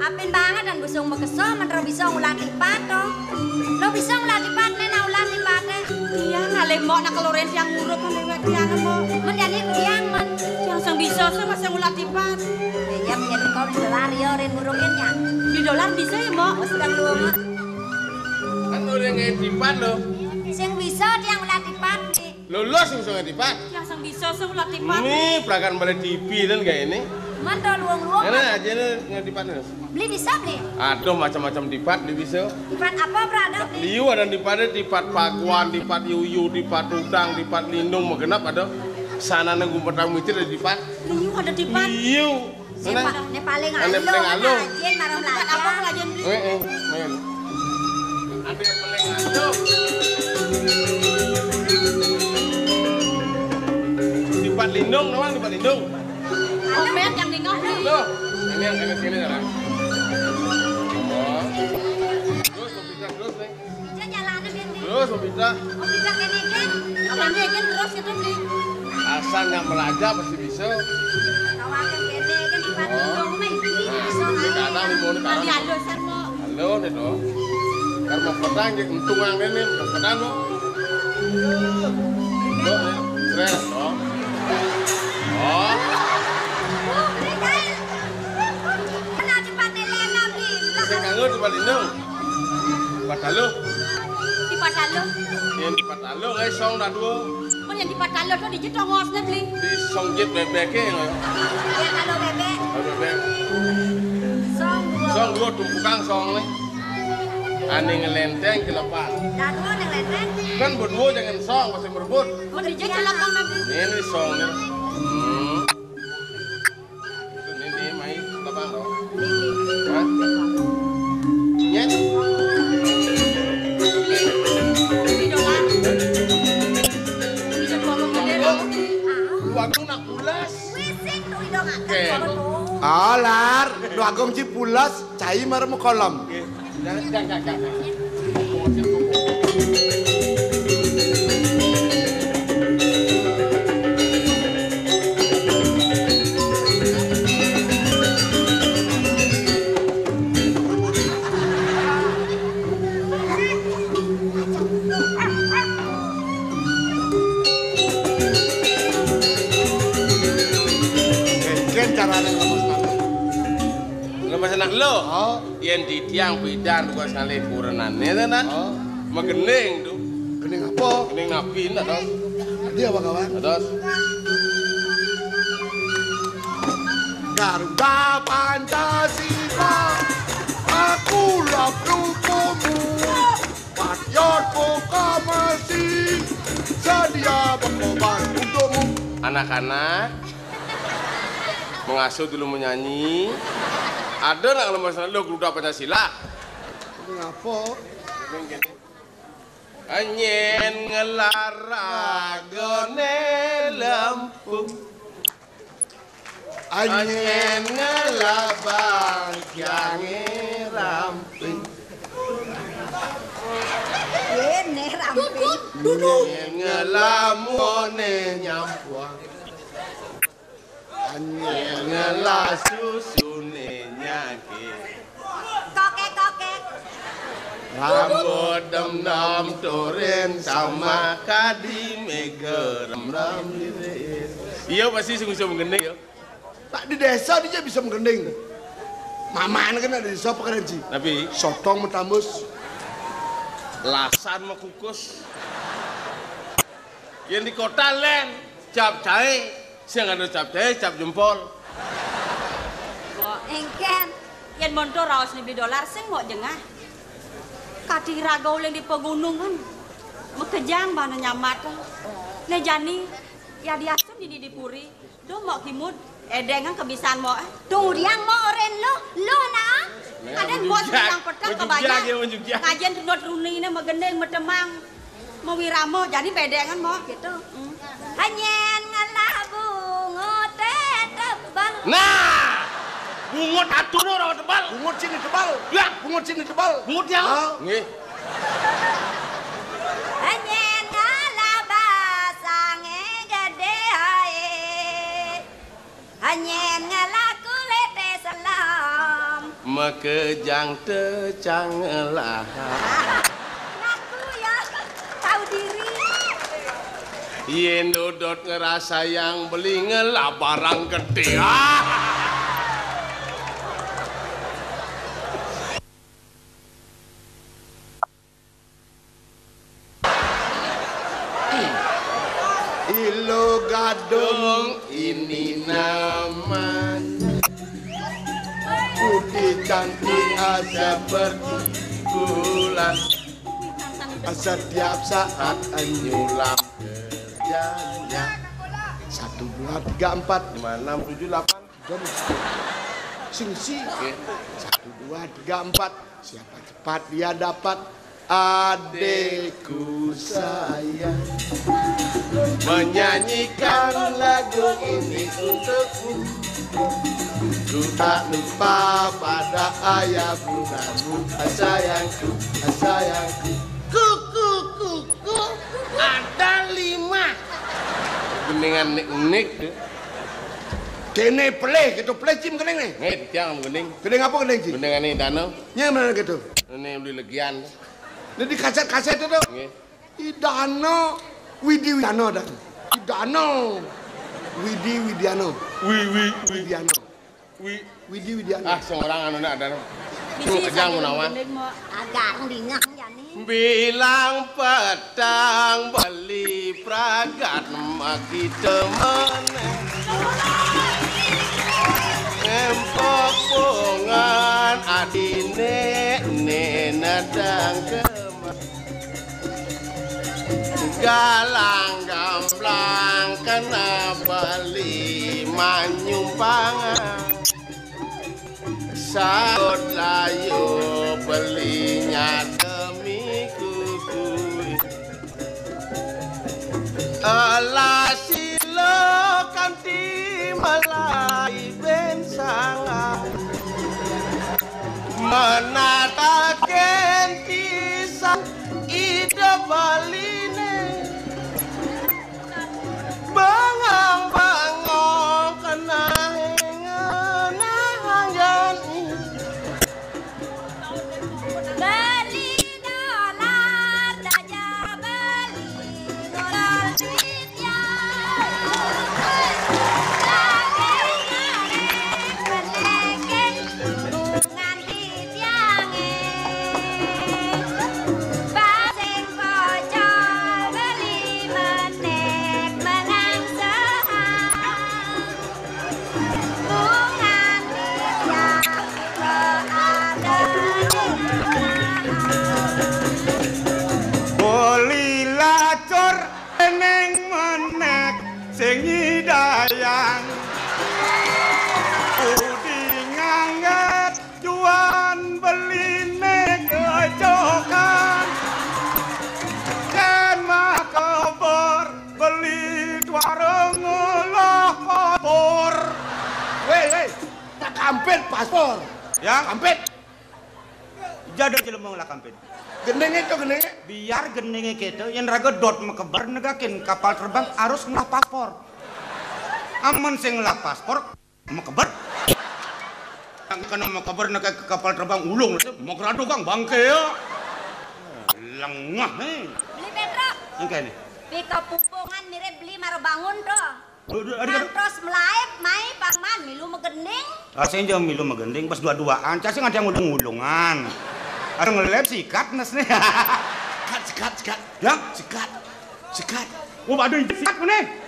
Apin banget dan busung bekeso menro bisa ngulah tipat toh. Lo bisa ngulah tipat nih nah ulah tipatnya. Iya ngale mo nak keluarin tiang nguruk kan lewat tiang mo. Menjadi tiang men. Tiang sang bisa sih masa ngulah tipat. Ya menjadi kau di dolar yo rin ngurukinnya. Di dolar bisa ya mo. Sedang lu mat. Kan udah nggak tipat lo. Sing bisa tiang ulah tipat. Lulus bisa nggak tipat. Tiang sang bisa sih ngulah tipat. Ini pelakan balik TV dan kayak ini. Manto luang-luang. Enak aja nih nggak tipat nih. Beli bisa beli. Aduh macam-macam tipat di bisa. Tipat apa berada? Liu ada tipat paguan, tipat yuyu, tipat udang, tipat lindung, mau genap ada. Sana nunggu petang mikir ada tipat. Liu ada tipat. Liu. Ini paling alo. Ajen marah belajar. Apa pelajaran beli? Men. Ada yang paling alo. Tipat lindung, namanya tipat lindung. Omet yang nengok nih. Loh, ini yang sini jalan. Oh. Terus mau pindah terus nih. Bisa jalannya biar Terus mau pindah. Oh bisa keneken. Apa nih kan terus itu beli. Asal nggak belajar pasti bisa. Kawakan keneken tipat dong mah itu bisa. Ini kadang nih mau Tadi halo san mo. Halo nih dong. Kalau mau petang jadi untung yang ini mau petang lo. Lo nih, stres dong. Oh. Saya kangen di Palindung. Tipat halo. Tipat halo. Yang tipat halo kayak song dah dua. Kan yang tipat halo tuh dijit ongosnya beli. Di song jet bebeknya ya. Ya kalau bebek. Bebek. Song Song dua tumpukan song nih. Ani ngelenteng ke lepas. Dan dua yang lenteng. Kan berdua jangan song masih berebut. Kan dijit celakang nabi. Ini song nih. Ini main lepas dong. Hah? Nyet. Di dolar. Dijit ngomong gede loh. Lu aku nak pulas. Wisik tuh dong Oke. akan tuh. Alar, lu agong ci pulas, cai marmu kolam. Jangan. Lepas anak lo, yang di tiang bidan bukan sekali kurenannya tu nak, magening tu, Gening apa? gening napin atas, Dia apa kawan? atas. Garuda Pancasila, aku labdukumu, patriot proklamasi, sedia berkorban untukmu. Anak-anak mengasuh dulu menyanyi. Ada nak kalau masalah lo Garuda Pancasila? Gening apa? Anyen ngelaragone Lampung, anyen ngelabang kyange ramping, Ini ramping. anyen ngelamone nyampuang, anyen ngelasusune nyake. Kokek. Rambut dem-dem turin sama kadi megerem ram lirin. Iya pasti sungguh-sungguh menggending ya. Tak di desa dia bisa menggending. Mama kan ada di desa apa kan Ci? Tapi Sotong metambus. Lasan mah kukus. Yang di kota len cap jahe, sing ada cap jahe, cap jempol. Oh, engken. Yen monto raos ni beli dolar sing mau jengah. Kati ragau len di pegunungan. Mekejang bana nyamat. Ne jani ya diasun di puri. Do mau kimut edengan kebisan mau. Tunggu diang mau oren lo na. Kadang bos yang petang kebayang. Ngajen tudot runi ini megendeng metemang. Mau wiramo jadi bedengan mau gitu. Hanyen ngalah bungut tebal. Nah, bungut atur orang tebal. Bungut sini tebal. Ya, Bungut sini tebal. bungut yang. Nggih. Hanyen ngalah basange gede hae. Hanyen ngalah kulete selam. Mekejang tecang lah. Aku ya tahu diri. Yen dodot ngerasa yang beli ngelah barang gede. Ilo gadung Ini namanya putih cantik asa bulan setiap saat nyulam kerjanya 1, 2, 3, 4 5, 6, 7, 8 dan singsi 1, 2, 3, 4 siapa cepat dia dapat adekku sayang menyanyikan lagu ini untukmu. Ku tak lupa pada ayah bundamu, sayangku, sayangku. Kuku, ada 5. Geningan nik-nik. kene peleh gitu peleh cim kening nih Nih, tiang gening. kening apa kening cim Geningan ini danau. nya mana gitu Ini beli legian. jadi kaset itu Nggih. Idano Widi Widiano dah Idano Widi Widiano Widiano Widi Widiano Ah, seorang anu nak danau. Cuma kejang gunawan. Agak dingang jani. Bilang petang beli pragat maki temen empok pungan adine nenadang kemas galang gamblang kena beli manyumpangan saut layu belinya demi kukui alah silo kanti malai bensangan menatakan kisah ide baline bangang-bangang kena Beli dolar saja beli dolar duitnya. Lagi bungan di tiange. Basing pocol beli menek menang sehang. Bungan di tiange Boli lacur eneng menek sing hidayang Budi ngangget juan beline kecokan Ken mah kebor beli warung lah paspor weh tak kampet paspor Ya kampet jada jelema lah kampet gendeng itu gendeng biar genenge kita yang raga dot mekebar negakin kapal terbang harus ngelah paspor aman sing ngelah paspor mekebar yang kena mekebar nega ke kapal terbang ulung mau kerado kang bangke ya lengah nih beli Petro. ini nih Pika pupungan mirip beli maro bangun to. adik Terus melaip mai paman milu megening. rasanya jauh milu megending pas dua-duaan cacing ada yang ulung-ulungan ada ngelep sikat nes nih sikat. Ya. Sikat. Wah, aduh, sikat meneh.